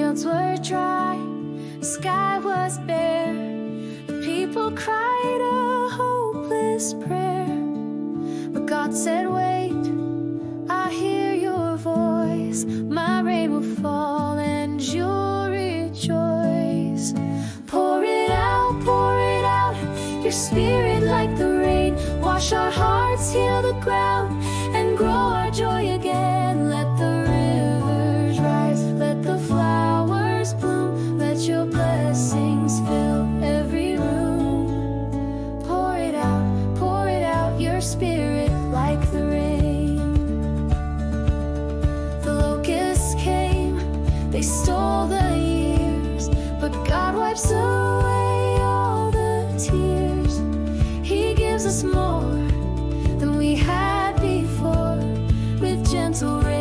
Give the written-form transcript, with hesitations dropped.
fields were dry, the sky was bare. The people cried a hopeless prayer. But God said, wait, I hear your voice. My rain will fall and you'll rejoice. Pour it out, your spirit like the rain. Wash our hearts, heal the ground, and grow our joy again. Let the rivers rise, let the flowers bloom, let your blessings fill every room. Pour it out, your spirit like the rain. The locusts came, they stole the years, but God wipes away all the tears. He gives us more than we had before, with gentle rain.